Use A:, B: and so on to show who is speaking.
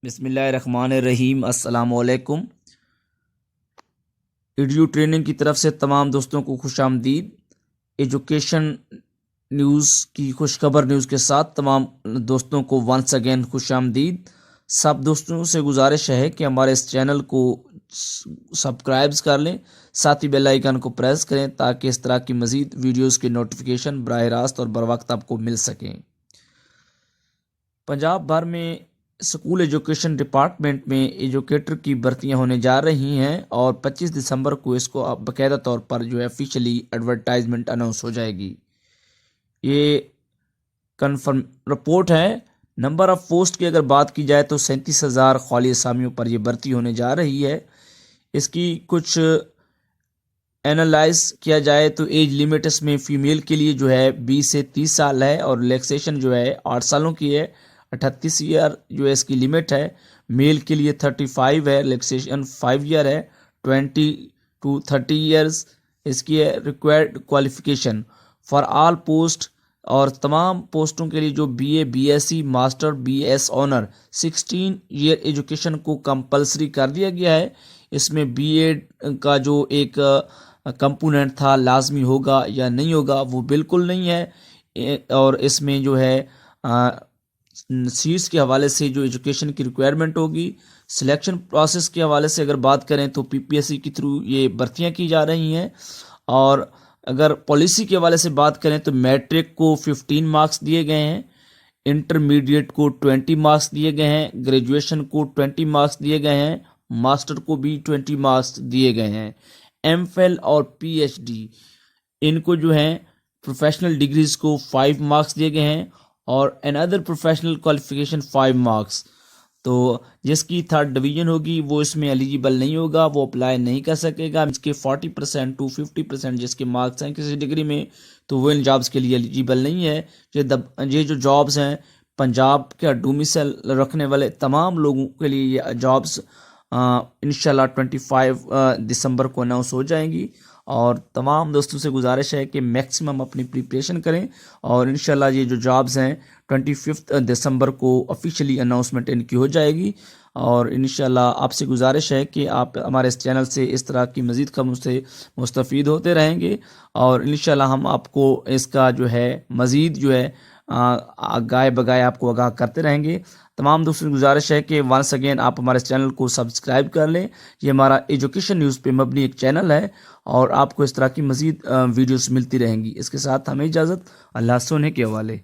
A: بسم اللہ الرحمن الرحیم۔ السلام علیکم۔ ایڈیو ٹریننگ کی طرف سے تمام دوستوں کو خوش آمدید۔ ایجوکیشن نیوز کی خوشخبر نیوز کے ساتھ تمام دوستوں کو ونس اگین خوش آمدید۔ سب دوستوں سے گزارش ہے کہ ہمارے اس چینل کو سبسکرائب کر لیں، ساتھ ہی بیل آئیکن کو پریس کریں تاکہ اس طرح کی مزید ویڈیوز کی نوٹیفیکیشن براہ راست اور بروقت آپ کو مل سکیں۔ پنجاب بھر میں اسکول ایجوکیشن ڈپارٹمنٹ میں ایجوکیٹر کی بھرتیاں ہونے جا رہی ہیں اور 25 دسمبر کو اس کو باقاعدہ طور پر آفیشلی ایڈورٹائزمنٹ اناؤنس ہو جائے گی۔ یہ کنفرم رپورٹ ہے۔ نمبر آف پوسٹ کی اگر بات کی جائے تو 37,000 خالی اسامیوں پر یہ بھرتی ہونے جا رہی ہے۔ اس کی کچھ اینالائز کیا جائے تو ایج لیمٹ اس میں فیمیل کے لیے 20 سے 30 سال ہے اور ریلیکسیشن 8 سالوں کی ہے۔ 38 ایئر اس کی لمٹ ہے۔ میل کے لیے 35 ہے، ریلیکسیشن 5 ایئر ہے۔ 20 to 30 ایئرز اس کی ہے۔ Required qualification for all post اور تمام پوسٹوں کے لیے B A, B S C, master, B S honour 16 year education کو کمپلسری کر دیا گیا ہے۔ اس میں بی ایڈ کا ایک کمپوننٹ تھا لازمی ہوگا یا نہیں ہوگا، وہ بالکل نہیں ہے۔ اور اس میں سیٹس کے حوالے سے ایجوکیشن کی ریکوائرمنٹ ہوگی۔ سلیکشن پروسیس کے حوالے سے اگر بات کریں تو پی پی ایس سی کے تھرو یہ بھرتیاں کی جا رہی ہیں۔ اور اگر پالیسی کے حوالے سے بات کریں تو میٹرک کو 15 مارکس دیے گئے ہیں، انٹرمیڈیٹ کو 20 مارکس دیے گئے ہیں، گریجویشن کو 20 مارکس دیے گئے ہیں، ماسٹر کو بھی 20 مارکس دیے گئے ہیں۔ ایم فل اور پی ایچ ڈی ان کو پروفیشنل ڈگریز کو 5 مارکس دیے گئے ہیں اور another professional qualification 5 مارکس۔ تو جس کی 3rd ڈویژن ہوگی وہ اس میں ایلیجیبل نہیں ہوگا، وہ اپلائی نہیں کر سکے گا۔ اس کے 40% to 50% جس کے مارکس ہیں کسی ڈگری میں تو وہ ان جابز کے لیے ایلیجیبل نہیں ہے۔ یہ جو جابز ہیں پنجاب کا ڈومیسائل رکھنے والے تمام لوگوں کے لیے یہ جابز انشاءاللہ 25 دسمبر کو اناؤنس ہو جائیں گی۔ اور تمام دوستوں سے گزارش ہے کہ میکسیمم اپنی پریپریشن کریں اور انشاءاللہ یہ جو جابز ہیں 25 دسمبر کو آفیشلی اناؤنسمنٹ ان کی ہو جائے گی۔ اور انشاءاللہ آپ سے گزارش ہے کہ آپ ہمارے اس چینل سے اس طرح کی مزید خبروں سے مستفید ہوتے رہیں گے اور انشاءاللہ ہم آپ کو اس کا مزید گائے بگائے آپ کو آگاہ کرتے رہیں گے۔ تمام دوستوں کی گزارش ہے کہ ونس اگین آپ ہمارے اس چینل کو سبسکرائب کر لیں۔ یہ ہمارا ایجوکیشن نیوز پہ مبنی ایک چینل ہے اور آپ کو اس طرح کی مزید ویڈیوز ملتی رہیں گی۔ اس کے ساتھ ہمیں اجازت، اللہ سونے کے حوالے۔